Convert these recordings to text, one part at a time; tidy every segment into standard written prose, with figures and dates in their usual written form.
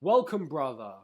Welcome, brother.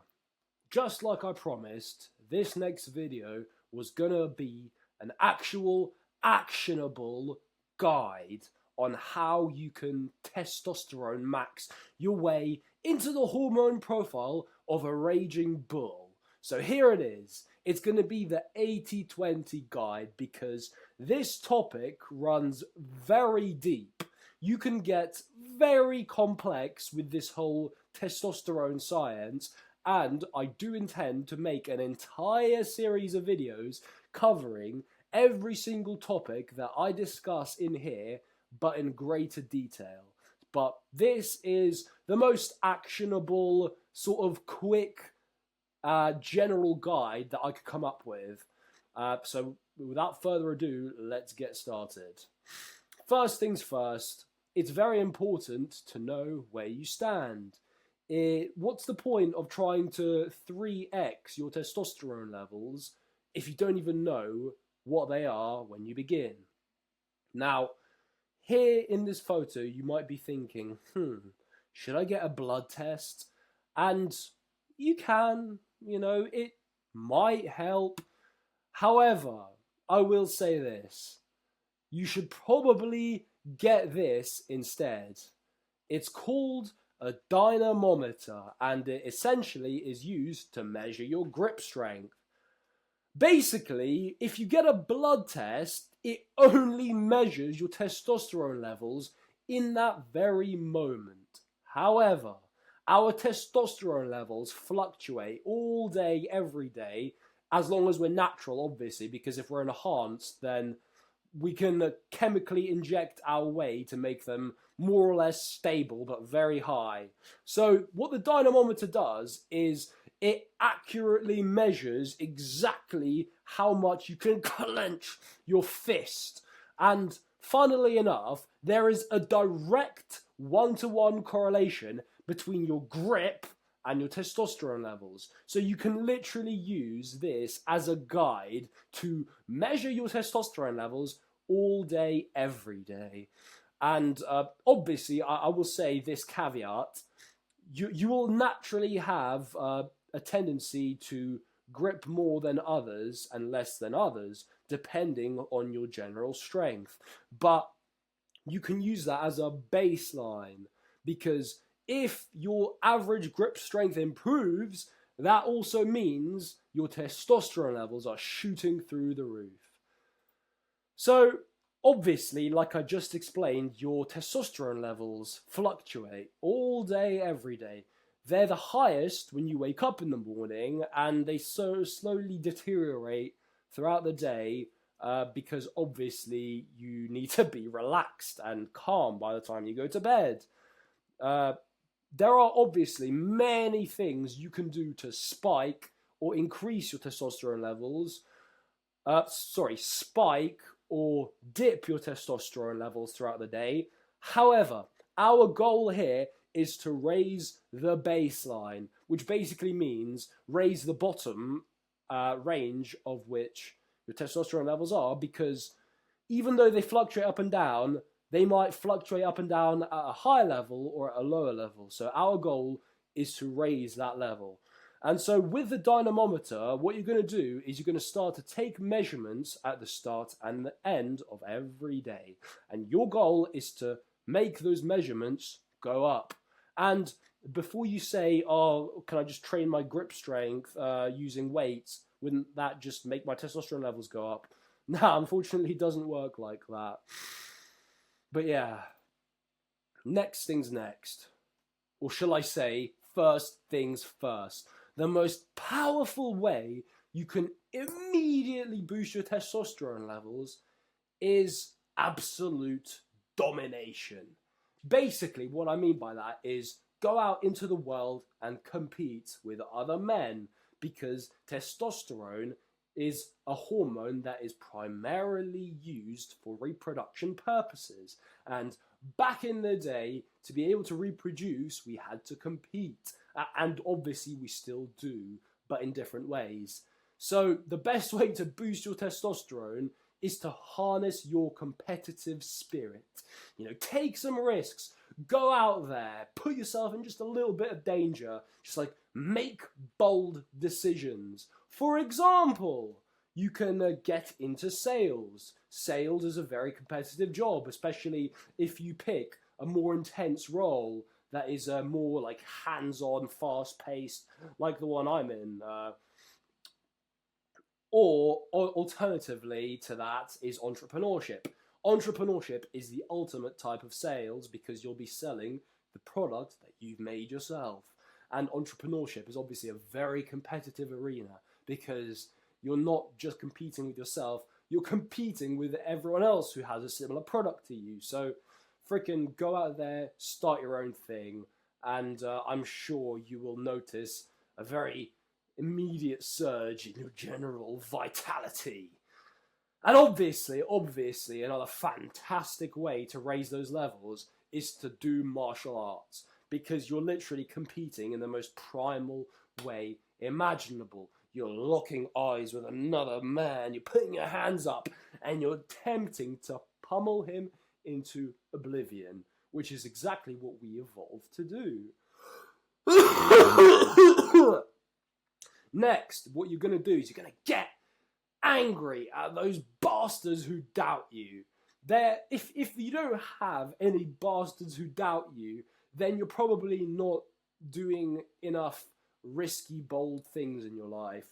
Just like I promised, this next video was gonna be an actual actionable guide on how you can testosterone max your way into the hormone profile of a raging bull. So here it is. It's going to be the 80-20 guide because this topic runs very deep. You can get very complex with this whole testosterone science, and I do intend to make an entire series of videos covering every single topic that I discuss in here, but in greater detail. But this is the most actionable, sort of quick, general guide that I could come up with. So without further ado, let's get started. First things first, it's very important to know where you stand. What's the point of trying to 3x your testosterone levels if you don't even know what they are when you begin? Now, here in this photo, you might be thinking, should I get a blood test? And you can, it might help. However, I will say this. You should probably get this instead. It's called a dynamometer, and it essentially is used to measure your grip strength. Basically, if you get a blood test, it only measures your testosterone levels in that very moment. However, our testosterone levels fluctuate all day, every day, as long as we're natural, obviously, because if we're enhanced, then we can chemically inject our way to make them more or less stable, but very high. So what the dynamometer does is it accurately measures exactly how much you can clench your fist. And funnily enough, there is a direct one-to-one correlation between your grip and your testosterone levels. So you can literally use this as a guide to measure your testosterone levels all day, every day. And obviously, I will say this caveat, you will naturally have a tendency to grip more than others and less than others, depending on your general strength. But you can use that as a baseline, because if your average grip strength improves, that also means your testosterone levels are shooting through the roof. So, obviously, like I just explained, your testosterone levels fluctuate all day, every day. They're the highest when you wake up in the morning, and they so slowly deteriorate throughout the day because obviously you need to be relaxed and calm by the time you go to bed. There are obviously many things you can do to spike or increase your testosterone levels. Spike or dip your testosterone levels throughout the day. However, our goal here is to raise the baseline, which basically means raise the bottom range of which your testosterone levels are, because even though they fluctuate up and down, they might fluctuate up and down at a high level or at a lower level. So our goal is to raise that level. And so with the dynamometer, what you're going to do is you're going to start to take measurements at the start and the end of every day. And your goal is to make those measurements go up. And before you say, oh, can I just train my grip strength using weights? Wouldn't that just make my testosterone levels go up? No, unfortunately, it doesn't work like that. But yeah, next things next. Or shall I say, first things first. The most powerful way you can immediately boost your testosterone levels is absolute domination. Basically, what I mean by that is go out into the world and compete with other men, because testosterone is a hormone that is primarily used for reproduction purposes. And back in the day, to be able to reproduce, we had to compete. And obviously we still do, but in different ways. So the best way to boost your testosterone is to harness your competitive spirit. Take some risks. go out there, put yourself in just a little bit of danger, just like make bold decisions. For example, you can get into sales. Sales is a very competitive job, especially if you pick a more intense role that is more like hands-on, fast-paced, like the one I'm in. Or alternatively to that is entrepreneurship. Entrepreneurship is the ultimate type of sales because you'll be selling the product that you've made yourself. And entrepreneurship is obviously a very competitive arena because you're not just competing with yourself, you're competing with everyone else who has a similar product to you. So freaking go out there, start your own thing, and I'm sure you will notice a very immediate surge in your general vitality. And obviously, another fantastic way to raise those levels is to do martial arts, because you're literally competing in the most primal way imaginable. You're locking eyes with another man, you're putting your hands up, and you're attempting to pummel him into oblivion, which is exactly what we evolved to do. Next, what you're going to do is you're going to get angry at those bastards who doubt you. If you don't have any bastards who doubt you, then you're probably not doing enough risky, bold things in your life.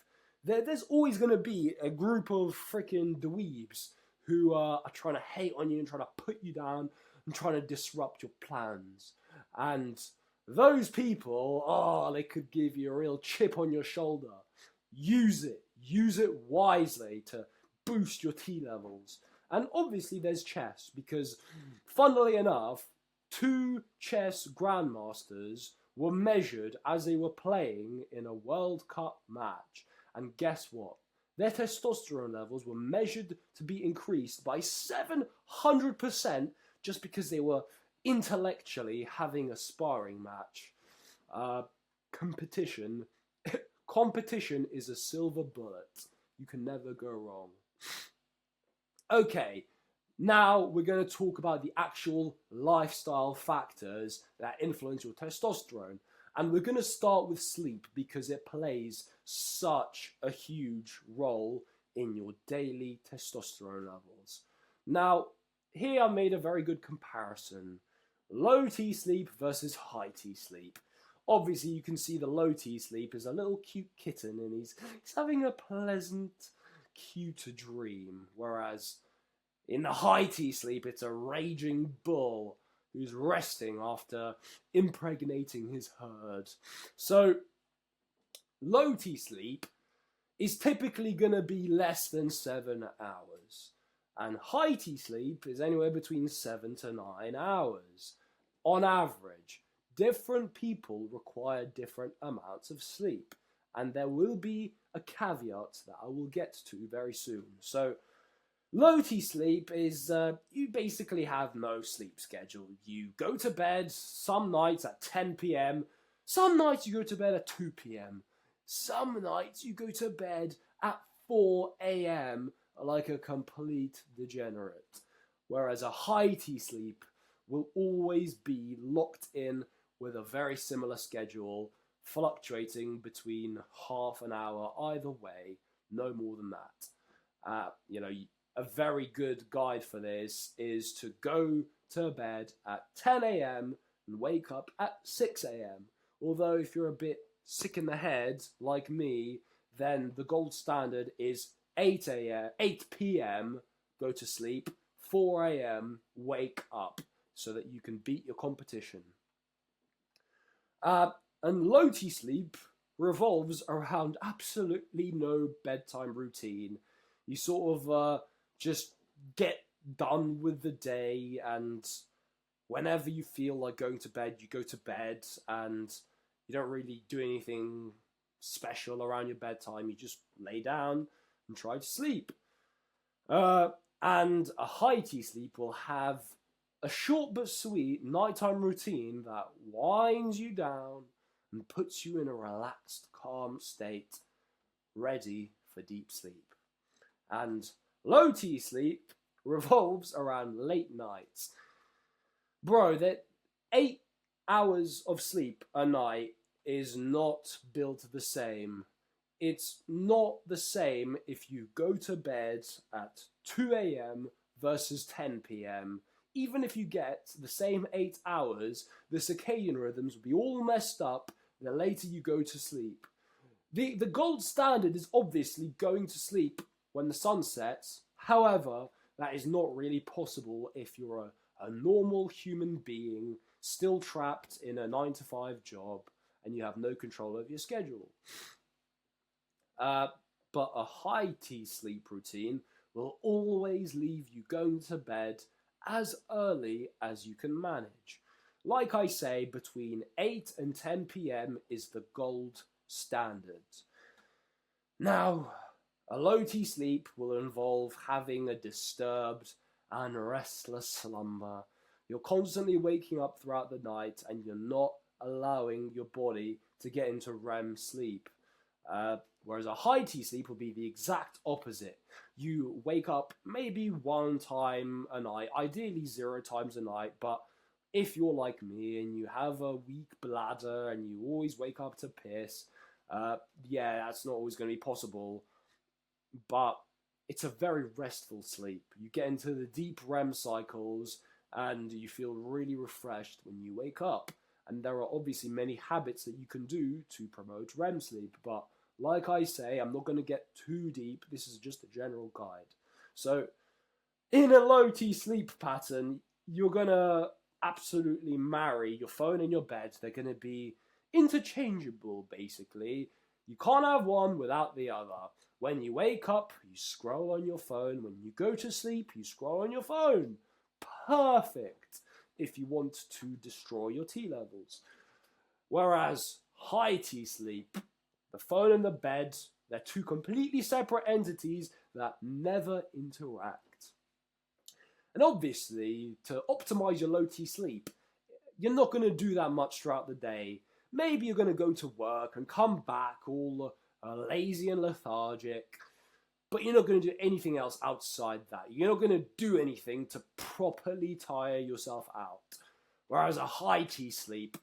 There's always going to be a group of freaking dweebs who are trying to hate on you and trying to put you down and trying to disrupt your plans. And those people, they could give you a real chip on your shoulder. Use it wisely to boost your T levels. And obviously there's chess, because funnily enough, 2 chess grandmasters were measured as they were playing in a World Cup match. And guess what? Their testosterone levels were measured to be increased by 700% just because they were intellectually having a sparring match. Competition is a silver bullet. You can never go wrong. Okay, now we're going to talk about the actual lifestyle factors that influence your testosterone. And we're going to start with sleep because it plays such a huge role in your daily testosterone levels. Now, here I made a very good comparison. Low T sleep versus high T sleep. Obviously, you can see the low T sleep is a little cute kitten and he's having a pleasant, cute dream. Whereas in the high T sleep, it's a raging bull who's resting after impregnating his herd. So, low T sleep is typically going to be less than 7 hours. And high T sleep is anywhere between 7 to 9 hours. On average, different people require different amounts of sleep. And there will be a caveat that I will get to very soon. So, low T sleep is you basically have no sleep schedule. You go to bed some nights at 10 p.m. Some nights you go to bed at 2 p.m. Some nights you go to bed at 4 a.m. like a complete degenerate. Whereas a high T sleep will always be locked in with a very similar schedule, fluctuating between half an hour either way, no more than that. A very good guide for this is to go to bed at 10 a.m. and wake up at 6 a.m. Although if you're a bit sick in the head, like me, then the gold standard is 8 p.m., go to sleep, 4 a.m., wake up, so that you can beat your competition. And low T sleep revolves around absolutely no bedtime routine. You sort of just get done with the day, and whenever you feel like going to bed, you go to bed, and you don't really do anything special around your bedtime. You just lay down and try to sleep. And a high T sleep will have a short but sweet nighttime routine that winds you down and puts you in a relaxed, calm state, ready for deep sleep. And low T sleep revolves around late nights. Bro, that 8 hours of sleep a night is not built the same. It's not the same if you go to bed at 2 a.m. versus 10 p.m. Even if you get the same 8 hours, the circadian rhythms will be all messed up the later you go to sleep. The gold standard is obviously going to sleep when the sun sets. However, that is not really possible if you're a normal human being still trapped in a 9 to 5 job and you have no control over your schedule. But a high T sleep routine will always leave you going to bed as early as you can manage. Like I say, between 8 and 10 p.m. is the gold standard. Now, a low T sleep will involve having a disturbed and restless slumber. You're constantly waking up throughout the night and you're not allowing your body to get into REM sleep. Whereas a high T sleep will be the exact opposite. You wake up maybe 1 time a night, ideally 0 times a night, but if you're like me and you have a weak bladder and you always wake up to piss, that's not always going to be possible. But it's a very restful sleep. You get into the deep REM cycles and you feel really refreshed when you wake up. And there are obviously many habits that you can do to promote REM sleep, but like I say, I'm not going to get too deep. This is just a general guide. So, in a low T sleep pattern, you're going to absolutely marry your phone and your bed. They're going to be interchangeable, basically. You can't have one without the other. When you wake up, you scroll on your phone. When you go to sleep, you scroll on your phone. Perfect if you want to destroy your T levels. Whereas high T sleep, the phone and the bed, they're two completely separate entities that never interact. And obviously, to optimize your low T sleep, you're not going to do that much throughout the day. Maybe you're going to go to work and come back all lazy and lethargic, but you're not going to do anything else outside that. You're not going to do anything to properly tire yourself out. Whereas a high T sleep,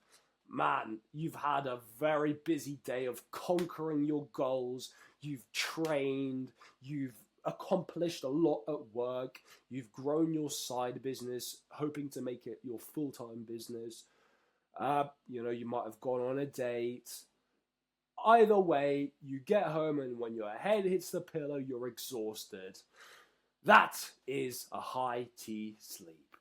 man, you've had a very busy day of conquering your goals. You've trained, you've accomplished a lot at work, you've grown your side business, hoping to make it your full-time business. You might have gone on a date. Either way, you get home and when your head hits the pillow, you're exhausted. That is a high T sleep.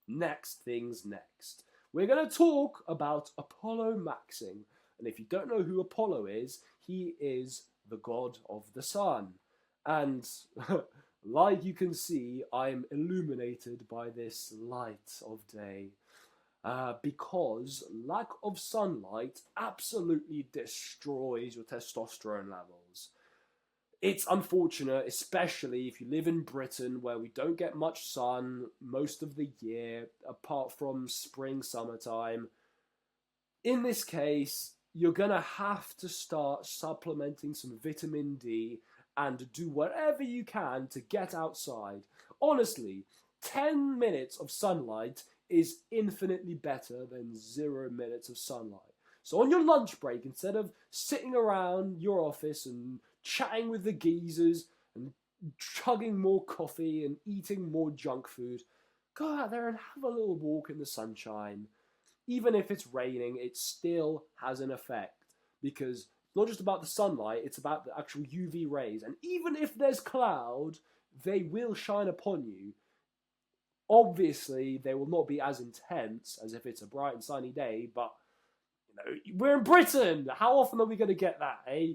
Next things next. We're going to talk about Apollo maxing. And if you don't know who Apollo is, he is the god of the sun. And like you can see, I'm illuminated by this light of day. Because lack of sunlight absolutely destroys your testosterone levels. It's unfortunate, especially if you live in Britain where we don't get much sun most of the year, apart from spring, summertime. In this case, you're going to have to start supplementing some vitamin D and do whatever you can to get outside. Honestly, 10 minutes of sunlight is infinitely better than 0 minutes of sunlight. So on your lunch break, instead of sitting around your office and chatting with the geezers and chugging more coffee and eating more junk food, go out there and have a little walk in the sunshine. Even if it's raining, it still has an effect, because it's not just about the sunlight, it's about the actual UV rays. And even if there's cloud, they will shine upon you. Obviously, they will not be as intense as if it's a bright and sunny day, but we're in Britain. How often are we going to get that, eh?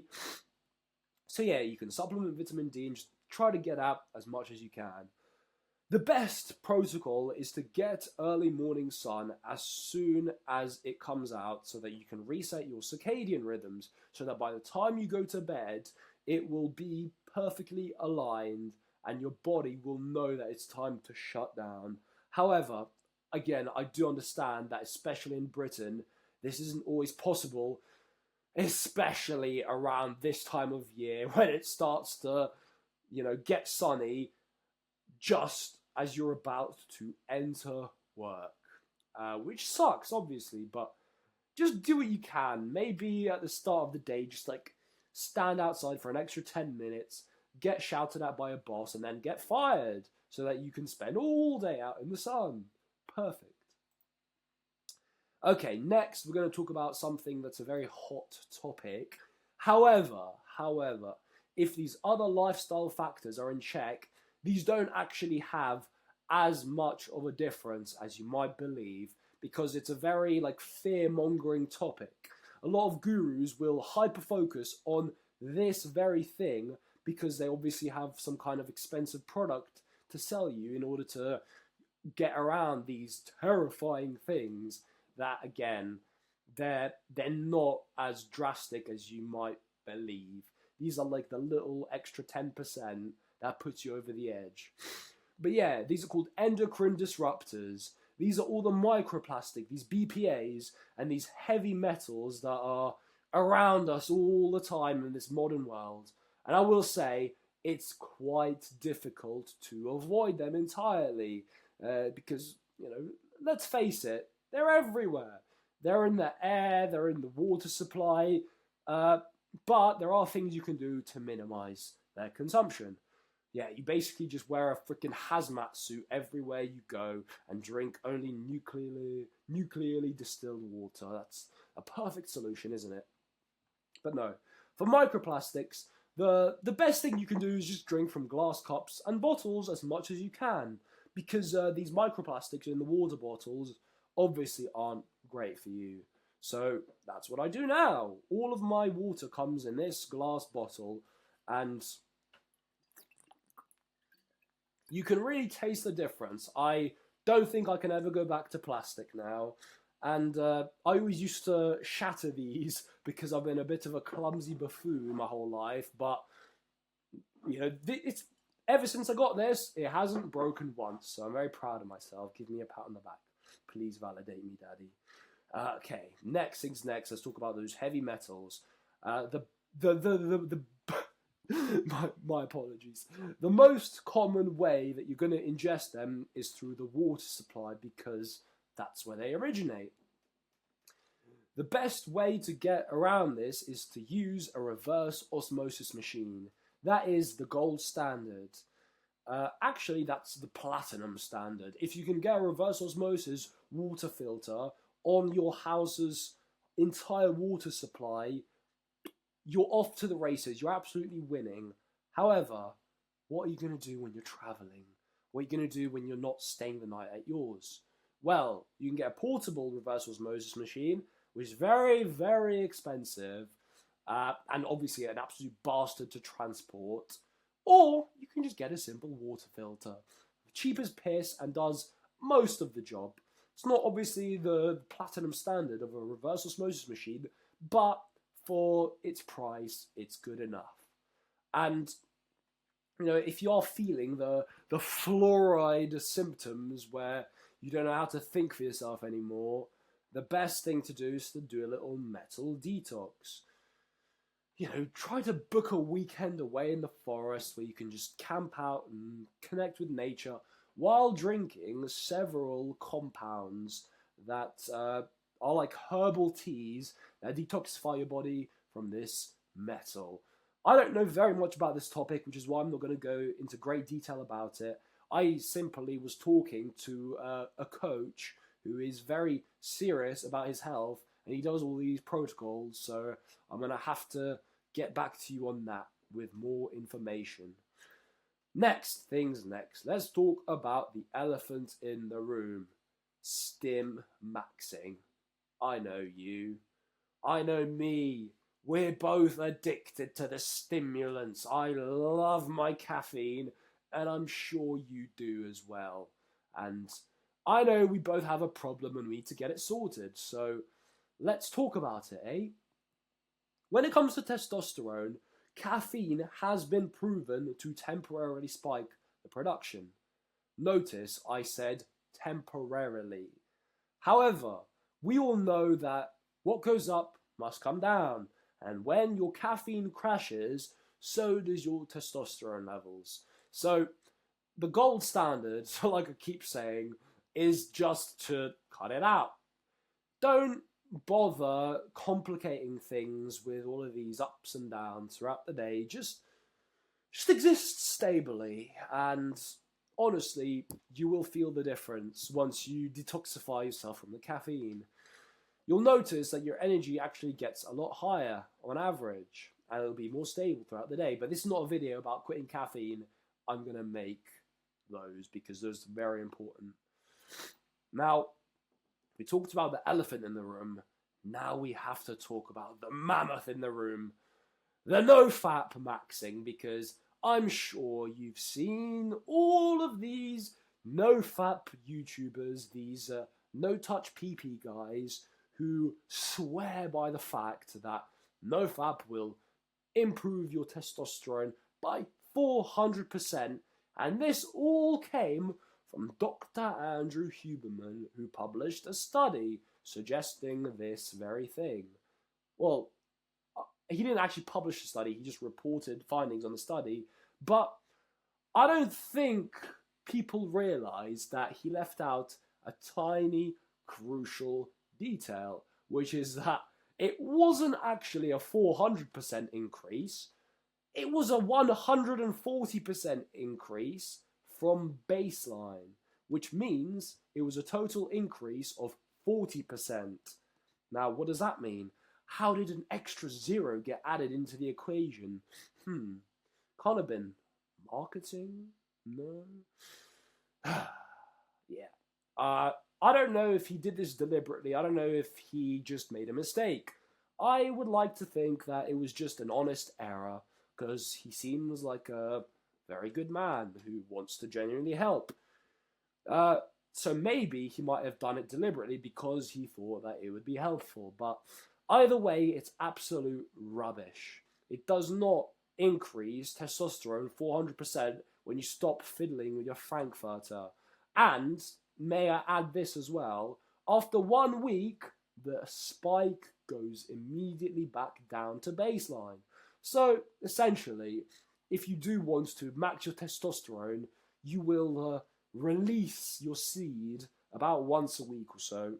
So yeah, you can supplement vitamin D and just try to get out as much as you can. The best protocol is to get early morning sun as soon as it comes out so that you can reset your circadian rhythms so that by the time you go to bed, it will be perfectly aligned and your body will know that it's time to shut down. However, again, I do understand that especially in Britain, this isn't always possible, especially around this time of year when it starts to, get sunny just as you're about to enter work. which sucks, obviously, but just do what you can. Maybe at the start of the day, just like stand outside for an extra 10 minutes, get shouted at by a boss, and then get fired so that you can spend all day out in the sun. Perfect. Okay, next we're going to talk about something that's a very hot topic. However, if these other lifestyle factors are in check, these don't actually have as much of a difference as you might believe, because it's a very like fear-mongering topic. A lot of gurus will hyper-focus on this very thing because they obviously have some kind of expensive product to sell you in order to get around these terrifying things that, again, they're not as drastic as you might believe. These are like the little extra 10% that puts you over the edge. But yeah, these are called endocrine disruptors. These are all the microplastic, these BPAs, and these heavy metals that are around us all the time in this modern world. And I will say, it's quite difficult to avoid them entirely, because, let's face it, they're everywhere. They're in the air, they're in the water supply, but there are things you can do to minimize their consumption. Yeah, you basically just wear a freaking hazmat suit everywhere you go and drink only nuclearly distilled water. That's a perfect solution, isn't it? But no, for microplastics, the best thing you can do is just drink from glass cups and bottles as much as you can, because these microplastics in the water bottles obviously aren't great for you. So that's what I do now. All of my water comes in this glass bottle, and you can really taste the difference. I don't think I can ever go back to plastic now. And I always used to shatter these because I've been a bit of a clumsy buffoon my whole life. But, it's ever since I got this, it hasn't broken once. So I'm very proud of myself. Give me a pat on the back. Please validate me, Daddy. Okay, next things next. Let's talk about those heavy metals. My apologies. The most common way that you're going to ingest them is through the water supply, because that's where they originate. The best way to get around this is to use a reverse osmosis machine. That is the gold standard. Actually, that's the platinum standard. If you can get a reverse osmosis water filter on your house's entire water supply, you're off to the races. You're absolutely winning. However, what are you going to do when you're traveling? What are you going to do when you're not staying the night at yours? Well, you can get a portable reverse osmosis machine, which is very, very expensive, and obviously an absolute bastard to transport. Or you can just get a simple water filter. Cheap as piss and does most of the job. It's not obviously the platinum standard of a reverse osmosis machine, but for its price, it's good enough. And, if you're feeling the fluoride symptoms where you don't know how to think for yourself anymore, the best thing to do is to do a little metal detox. Try to book a weekend away in the forest where you can just camp out and connect with nature while drinking several compounds that are like herbal teas that detoxify your body from this metal. I don't know very much about this topic, which is why I'm not going to go into great detail about it. I simply was talking to a coach who is very serious about his health, and he does all these protocols, so I'm going to have to get back to you on that with more information. Next. Let's talk about the elephant in the room. Stim maxing. I know you. I know me. We're both addicted to the stimulants. I love my caffeine, and I'm sure you do as well. And I know we both have a problem and we need to get it sorted, so let's talk about it, eh? When it comes to testosterone, caffeine has been proven to temporarily spike the production. Notice I said temporarily. However, we all know that what goes up must come down, and when your caffeine crashes, so does your testosterone levels. So, the gold standard, like I keep saying, is just to cut it out. Don't bother complicating things with all of these ups and downs throughout the day. Just exist stably, and honestly, you will feel the difference once you detoxify yourself from the caffeine. You'll notice that your energy actually gets a lot higher on average, and it'll be more stable throughout the day. But this is not a video about quitting caffeine. I'm going to make those because those are very important. Now, we talked about the elephant in the room. Now we have to talk about the mammoth in the room. The no-fap maxing, because I'm sure you've seen all of these no-fap YouTubers, these no-touch PP guys, who swear by the fact that no-fap will improve your testosterone by 400%, and this all came from Dr. Andrew Huberman, who published a study suggesting this very thing. Well, he didn't actually publish the study, he just reported findings on the study, but I don't think people realize that he left out a tiny, crucial detail, which is that it wasn't actually a 400% increase, it was a 140% increase from baseline, which means it was a total increase of 40%. Now, what does that mean? How did an extra zero get added into the equation? Can't have been marketing? No? Yeah. I don't know if he did this deliberately. I don't know if he just made a mistake. I would like to think that it was just an honest error, because he seems like a very good man who wants to genuinely help. So maybe he might have done it deliberately because he thought that it would be helpful. But either way, it's absolute rubbish. It does not increase testosterone 400% when you stop fiddling with your frankfurter. And may I add this as well, after 1 week, the spike goes immediately back down to baseline. So essentially, if you do want to max your testosterone, you will release your seed about once a week or so.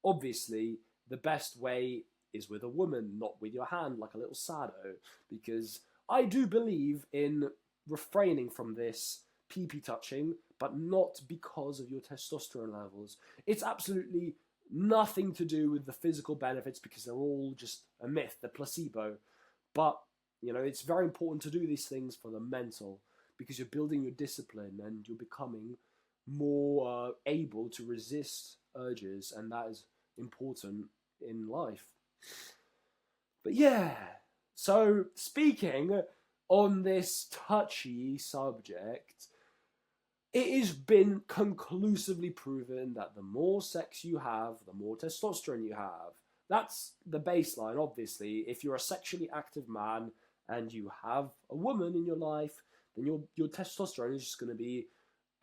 Obviously, the best way is with a woman, not with your hand like a little sado, because I do believe in refraining from this pee-pee touching, but not because of your testosterone levels. It's absolutely nothing to do with the physical benefits, because they're all just a myth, they're placebo. But, you know, it's very important to do these things for the mental, because you're building your discipline and you're becoming more able to resist urges, and that is important in life. But yeah, so speaking on this touchy subject, it has been conclusively proven that the more sex you have, the more testosterone you have. That's the baseline, obviously. If you're a sexually active man and you have a woman in your life, then your testosterone is just going to be,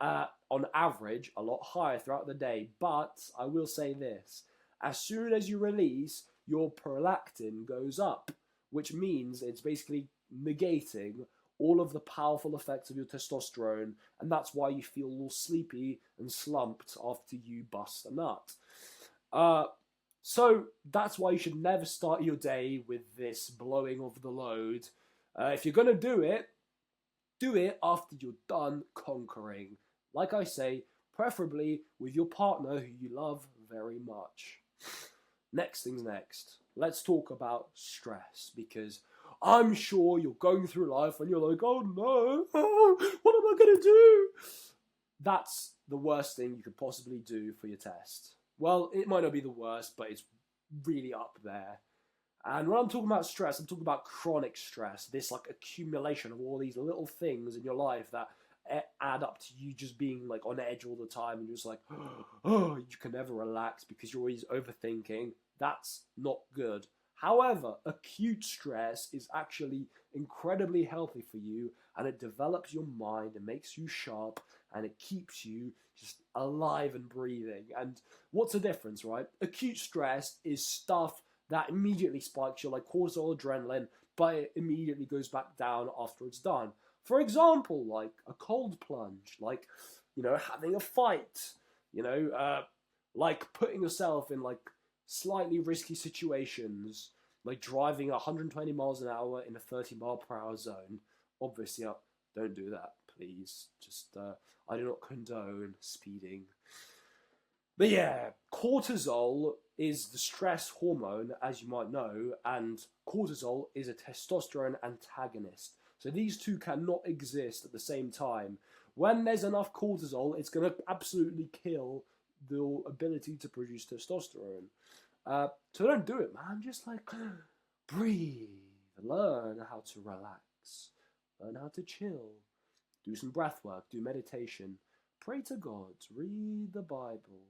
on average, a lot higher throughout the day. But I will say this, as soon as you release, your prolactin goes up, which means it's basically negating all of the powerful effects of your testosterone, and that's why you feel all sleepy and slumped after you bust a nut. So that's why you should never start your day with this blowing of the load. If you're going to do it after you're done conquering. Like I say, preferably with your partner who you love very much. Next thing's next. Let's talk about stress, because I'm sure you're going through life and you're like, oh no, what am I going to do? That's the worst thing you could possibly do for your test. Well, it might not be the worst, but it's really up there. And when I'm talking about stress, I'm talking about chronic stress. This like accumulation of all these little things in your life that add up to you just being like on edge all the time, and you're just like, oh, you can never relax because you're always overthinking. That's not good. However, acute stress is actually incredibly healthy for you, and it develops your mind and makes you sharp, and it keeps you just alive and breathing. And what's the difference, right? Acute stress is stuff that immediately spikes your like cortisol, adrenaline, but it immediately goes back down after it's done. For example, like a cold plunge, like, you know, having a fight, You know, like putting yourself in like slightly risky situations, like driving 120 miles an hour in a 30-mile-per-hour zone. Obviously, don't do that, please. Just, I do not condone speeding. But yeah, cortisol is the stress hormone, as you might know, and cortisol is a testosterone antagonist. So these two cannot exist at the same time. When there's enough cortisol, it's going to absolutely kill the ability to produce testosterone. So don't do it, man. Just like breathe, learn how to relax, learn how to chill, do some breath work, do meditation, pray to God, read the Bible.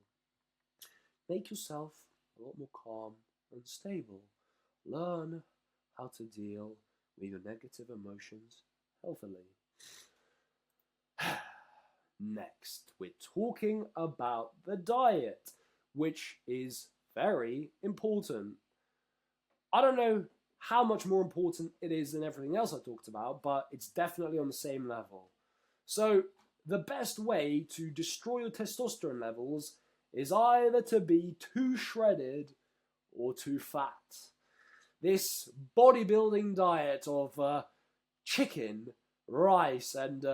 Make yourself a lot more calm and stable. Learn how to deal with your negative emotions healthily. Next, we're talking about the diet, which is very important. I don't know how much more important it is than everything else I talked about, but it's definitely on the same level. So, the best way to destroy your testosterone levels is either to be too shredded or too fat. This bodybuilding diet of chicken, rice, and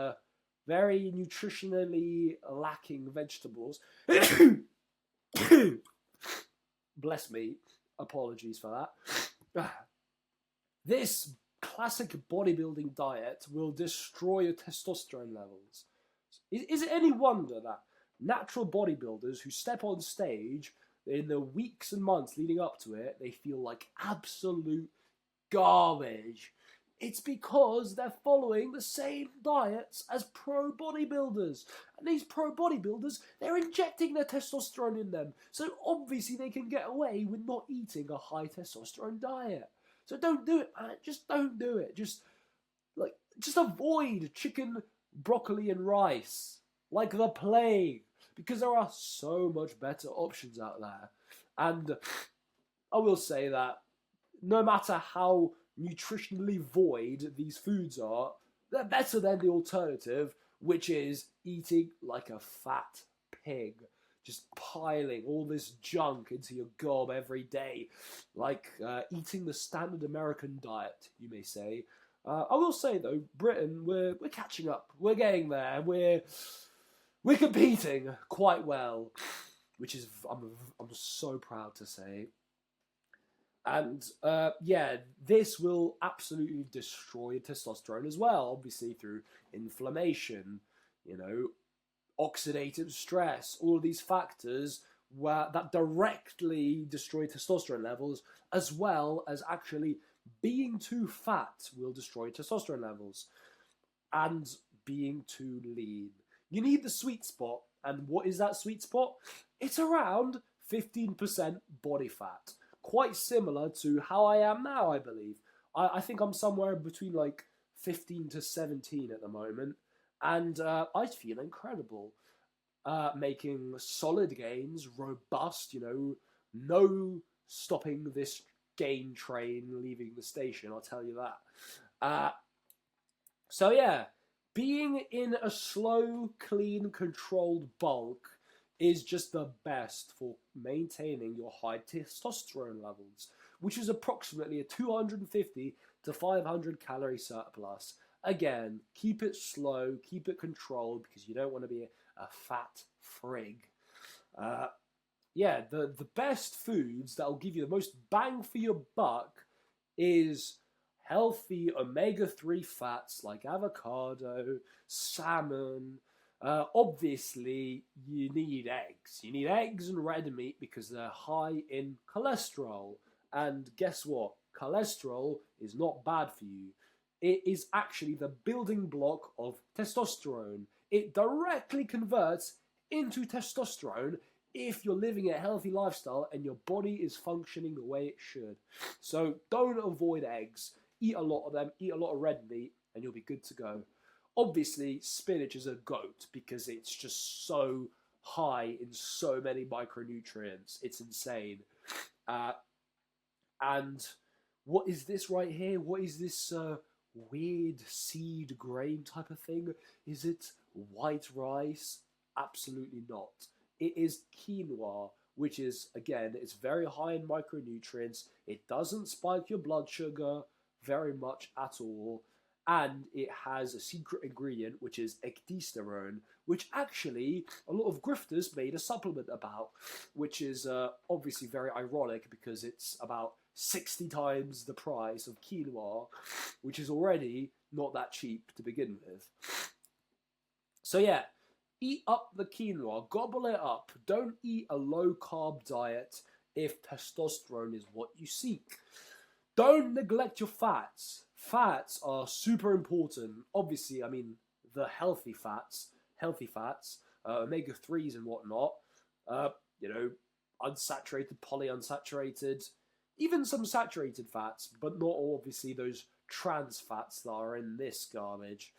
very nutritionally lacking vegetables. Bless me. Apologies for that. This classic bodybuilding diet will destroy your testosterone levels. Is it any wonder that natural bodybuilders who step on stage in the weeks and months leading up to it, they feel like absolute garbage? It's because they're following the same diets as pro bodybuilders. And these pro bodybuilders, they're injecting their testosterone in them. So obviously they can get away with not eating a high testosterone diet. So don't do it, man. Just don't do it. Just avoid chicken, broccoli, and rice like the plague. Because there are so much better options out there. And I will say that no matter how nutritionally void these foods are, they're better than the alternative, which is eating like a fat pig. Just piling all this junk into your gob every day. Like eating the standard American diet, you may say. I will say, though, Britain, we're catching up. We're getting there. We're competing quite well, which is I'm so proud to say. And yeah, this will absolutely destroy testosterone as well, obviously through inflammation, oxidative stress, all of these factors that directly destroy testosterone levels, as well as actually being too fat will destroy testosterone levels, and being too lean. You need the sweet spot, and what is that sweet spot? It's around 15% body fat. Quite similar to how I am now, I believe. I think I'm somewhere between like 15 to 17 at the moment, and I feel incredible. Making solid gains, robust, no stopping this gain train leaving the station, I'll tell you that. So yeah, being in a slow, clean, controlled bulk is just the best for maintaining your high testosterone levels, which is approximately a 250 to 500 calorie surplus. Again, keep it slow, keep it controlled, because you don't want to be a fat frig. Yeah, the best foods that will give you the most bang for your buck is healthy omega-3 fats like avocado, salmon. Obviously, you need eggs. You need eggs and red meat because they're high in cholesterol. And guess what? Cholesterol is not bad for you. It is actually the building block of testosterone. It directly converts into testosterone if you're living a healthy lifestyle and your body is functioning the way it should. So don't avoid eggs. Eat a lot of them. Eat a lot of red meat and you'll be good to go. Obviously, spinach is a goat because it's just so high in so many micronutrients. It's insane. And what is this right here? What is this weird seed grain type of thing? Is it white rice? Absolutely not. it is quinoa, which is, again, it's very high in micronutrients. It doesn't spike your blood sugar very much at all. And it has a secret ingredient, which is testosterone, which actually a lot of grifters made a supplement about, which is obviously very ironic because it's about 60 times the price of quinoa, which is already not that cheap to begin with. So yeah, eat up the quinoa, gobble it up. Don't eat a low-carb diet if testosterone is what you seek. Don't neglect your fats. Fats are super important. Obviously, I mean, the healthy fats, omega-3s and whatnot, unsaturated, polyunsaturated, even some saturated fats, but not obviously those trans fats that are in this garbage.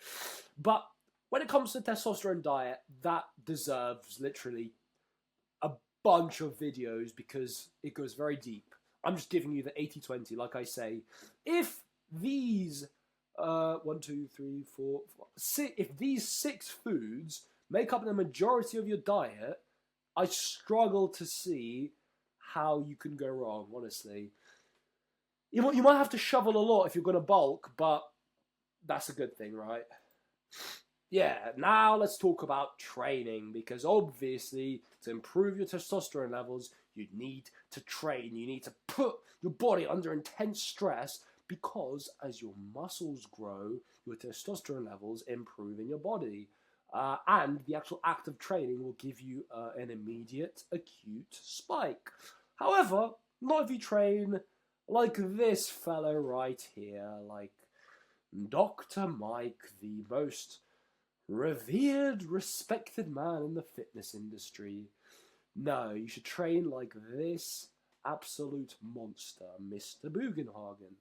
But when it comes to testosterone diet, that deserves literally a bunch of videos because it goes very deep. I'm just giving you the 80-20, like I say. If these, if these 6 foods make up the majority of your diet, I struggle to see how you can go wrong, honestly. You might have to shovel a lot if you're going to bulk, but that's a good thing, right? Yeah, now let's talk about training, because obviously to improve your testosterone levels, you need to train. You need to put your body under intense stress because as your muscles grow, your testosterone levels improve in your body. And the actual act of training will give you an immediate acute spike. However, not if you train like this fella right here, like Dr. Mike, the most revered, respected man in the fitness industry. No, you should train like this absolute monster, Mr. Bugenhagen.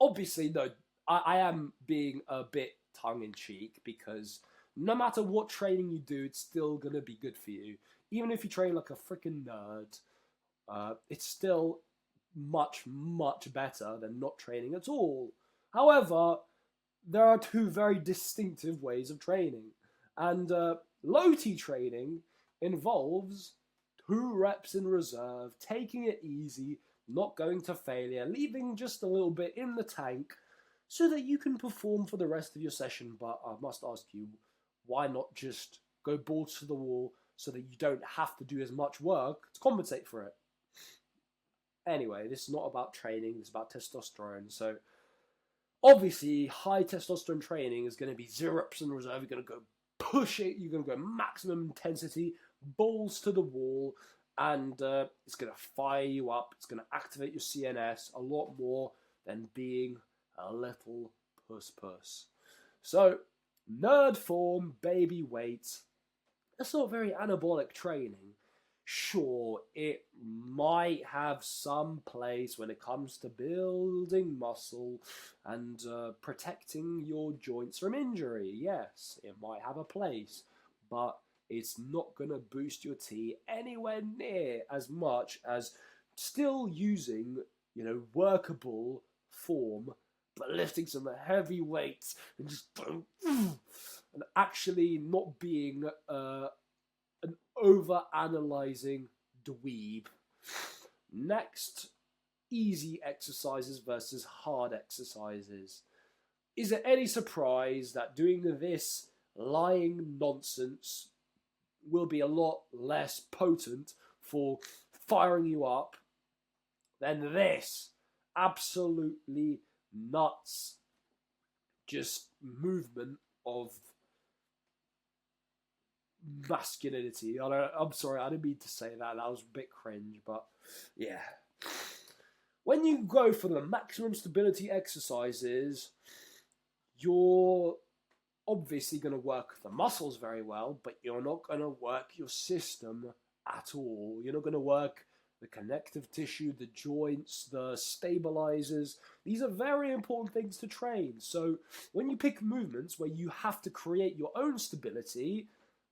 Obviously, no, I am being a bit tongue-in-cheek because no matter what training you do, it's still going to be good for you. Even if you train like a freaking nerd, it's still much, much better than not training at all. However, there are 2 very distinctive ways of training. And low T training involves 2 reps in reserve, taking it easy, not going to failure, leaving just a little bit in the tank so that you can perform for the rest of your session. But I must ask you, why not just go balls to the wall so that you don't have to do as much work to compensate for it? Anyway, this is not about training, it's about testosterone. So obviously, high testosterone training is going to be 0 reps in reserve. You're going to go push it. You're going to go maximum intensity, balls to the wall, and it's going to fire you up. It's going to activate your CNS a lot more than being a little puss. So, nerd form, baby weight. That's not very anabolic training. Sure, it might have some place when it comes to building muscle and protecting your joints from injury. Yes, it might have a place, but it's not going to boost your T anywhere near as much as still using, workable form, but lifting some heavy weights and just and actually not being an over-analyzing dweeb. Next, easy exercises versus hard exercises. Is it any surprise that doing this lying nonsense will be a lot less potent for firing you up than this absolutely nuts just movement of masculinity? I'm sorry, I didn't mean to say that. That was a bit cringe, but yeah. When you go for the maximum stability exercises, you're obviously going to work the muscles very well, but you're not going to work your system at all. You're not going to work the connective tissue, the joints, the stabilizers. These are very important things to train. So when you pick movements where you have to create your own stability,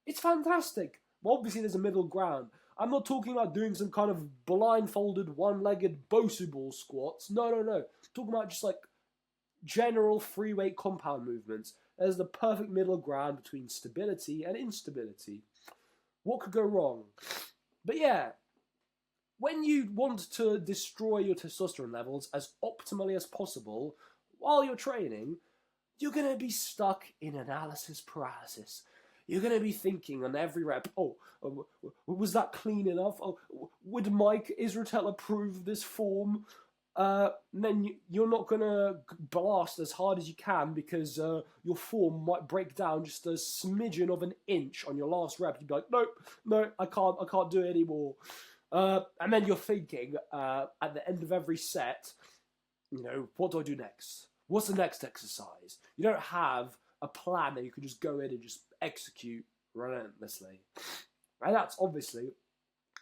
it's fantastic. Well, obviously, there's a middle ground. I'm not talking about doing some kind of blindfolded, one-legged Bosu ball squats. No. I'm talking about just like general free weight compound movements. There's the perfect middle ground between stability and instability. What could go wrong? But yeah, when you want to destroy your testosterone levels as optimally as possible while you're training, you're going to be stuck in analysis paralysis. You're going to be thinking on every rep, was that clean enough? Oh, would Mike Israetel approve this form? Then you're not going to blast as hard as you can because your form might break down just a smidgen of an inch on your last rep. You'd be like, no, I can't do it anymore. And then you're thinking at the end of every set, what do I do next? What's the next exercise? You don't have a plan that you can just go in and just execute relentlessly. And that's obviously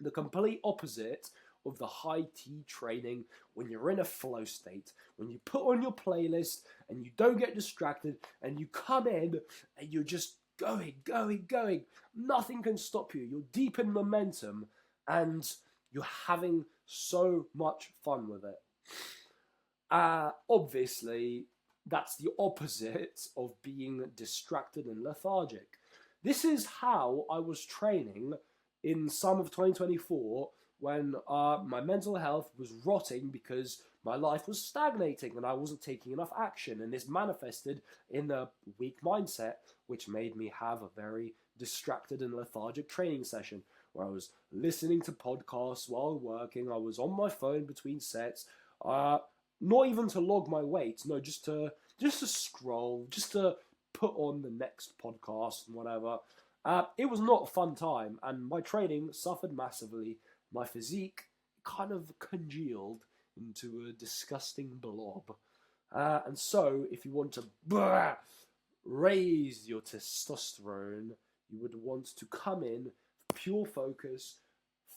the complete opposite of the high T training when you're in a flow state, when you put on your playlist and you don't get distracted and you come in and you're just going. Nothing can stop you. You're deep in momentum and you're having so much fun with it. Obviously, that's the opposite of being distracted and lethargic. This is how I was training in summer of 2024 when my mental health was rotting because my life was stagnating and I wasn't taking enough action. And this manifested in a weak mindset, which made me have a very distracted and lethargic training session where I was listening to podcasts while working. I was on my phone between sets. Not even to log my weight, no, just to scroll, just to put on the next podcast and whatever. It was not a fun time, and my training suffered massively. My physique kind of congealed into a disgusting blob. And so, if you want to raise your testosterone, you would want to come in pure focus,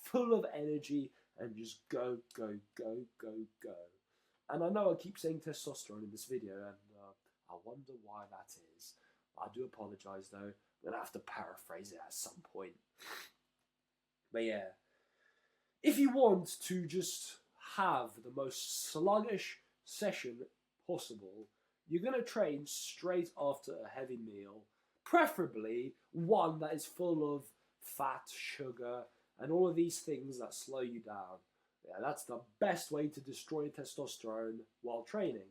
full of energy, and just go. And I know I keep saying testosterone in this video, and I wonder why that is. I do apologise though, I'm going to have to paraphrase it at some point. But yeah, if you want to just have the most sluggish session possible, you're going to train straight after a heavy meal, preferably one that is full of fat, sugar, and all of these things that slow you down. Yeah, that's the best way to destroy testosterone while training.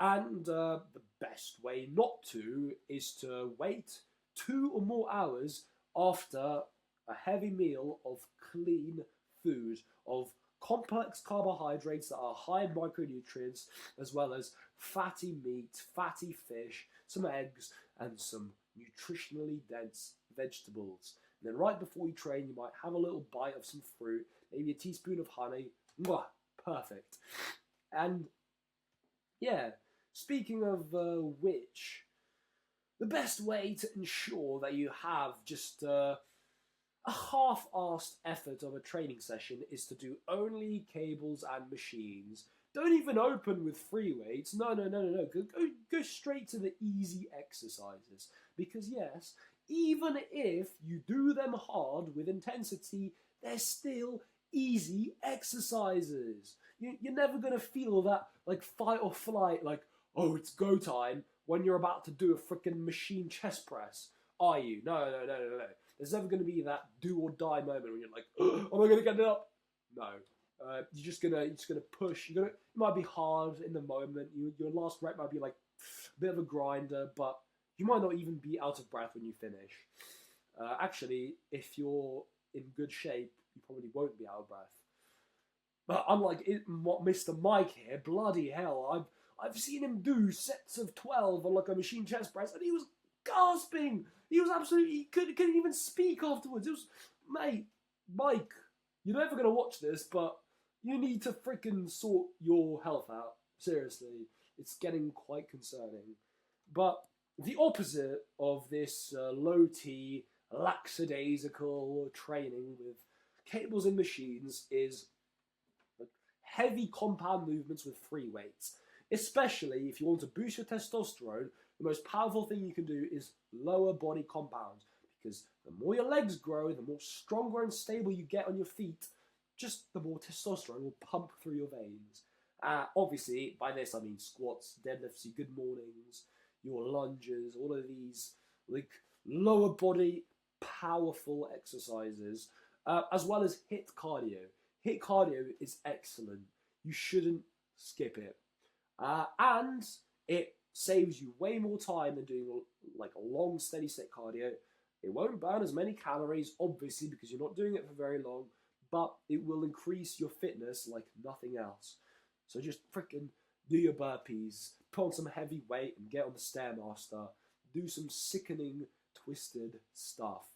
And the best way not to is to wait 2 or more hours after a heavy meal of clean food, of complex carbohydrates that are high in micronutrients, as well as fatty meat, fatty fish, some eggs, and some nutritionally dense vegetables. And then right before you train, you might have a little bite of some fruit, maybe a teaspoon of honey. Mwah, perfect. And yeah, speaking of which, the best way to ensure that you have just a half-assed effort of a training session is to do only cables and machines. Don't even open with free weights. No. Go straight to the easy exercises. Because yes, even if you do them hard with intensity, they're still easy exercises. You're never going to feel that like fight or flight, like, oh, it's go time when you're about to do a freaking machine chest press, are you? No. There's never going to be that do or die moment when you're like, oh, am I going to get it up? No. You're just gonna push. It might be hard in the moment. Your last rep might be like a bit of a grinder, but you might not even be out of breath when you finish. Actually, if you're in good shape, you probably won't be out of breath. But unlike Mr. Mike here, bloody hell, I've seen him do sets of 12 on like a machine chest press, and he was gasping. He was absolutely, he couldn't even speak afterwards. It was, mate, Mike, you're never gonna watch this, but you need to freaking sort your health out. Seriously, it's getting quite concerning. But the opposite of this low-T, lackadaisical training with cables and machines is heavy compound movements with free weights. Especially if you want to boost your testosterone, the most powerful thing you can do is lower body compounds. Because the more your legs grow, the more stronger and stable you get on your feet, just the more testosterone will pump through your veins. Obviously, by this I mean squats, deadlifts, your good mornings, your lunges, all of these like lower body powerful exercises, as well as HIIT cardio. HIIT cardio is excellent. You shouldn't skip it. And it saves you way more time than doing like a long steady state cardio. It won't burn as many calories, obviously, because you're not doing it for very long, but it will increase your fitness like nothing else. So just freaking do your burpees, put on some heavy weight and get on the Stairmaster. Do some sickening, twisted stuff.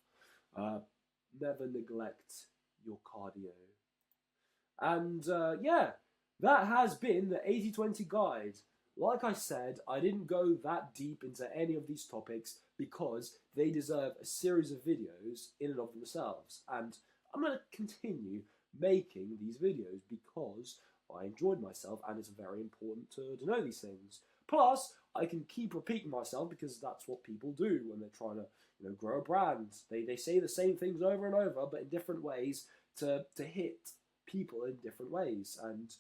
Never neglect your cardio. And yeah, that has been the 80-20 guide. Like I said, I didn't go that deep into any of these topics because they deserve a series of videos in and of themselves. And I'm going to continue making these videos because I enjoyed myself and it's very important to know these things. Plus, I can keep repeating myself because that's what people do when they're trying to grow a brand. They say the same things over and over, but in different ways to hit people in different ways. And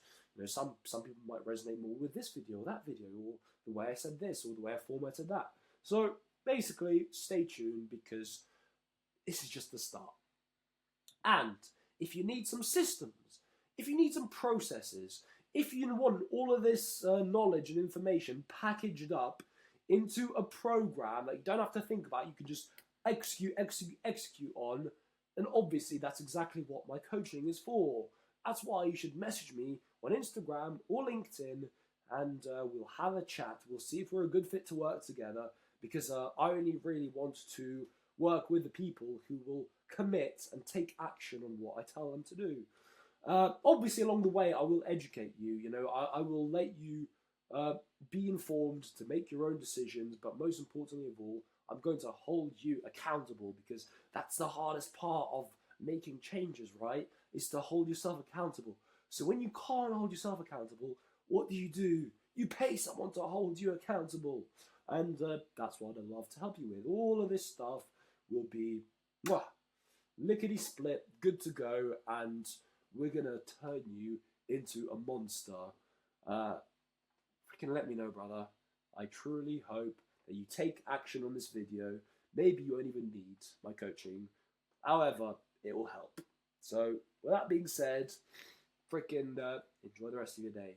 some people might resonate more with this video or that video, or the way I said this, or the way I formatted that. So basically, stay tuned because this is just the start. And if you need some systems, if you need some processes, if you want all of this knowledge and information packaged up into a program that you don't have to think about, you can just execute on, and obviously that's exactly what my coaching is for. That's why you should message me on Instagram or LinkedIn, and we'll have a chat. We'll see if we're a good fit to work together, because I only really want to work with the people who will commit and take action on what I tell them to do. Obviously, along the way, I will educate you. I will let you be informed to make your own decisions, but most importantly of all, I'm going to hold you accountable, because that's the hardest part of making changes, right? Is to hold yourself accountable. So when you can't hold yourself accountable, what do? You pay someone to hold you accountable. And that's what I'd love to help you with. All of this stuff will be lickety-split, good to go, and we're going to turn you into a monster. Freaking let me know, brother. I truly hope that you take action on this video. Maybe you won't even need my coaching. However, it will help. So, with that being said, freaking enjoy the rest of your day.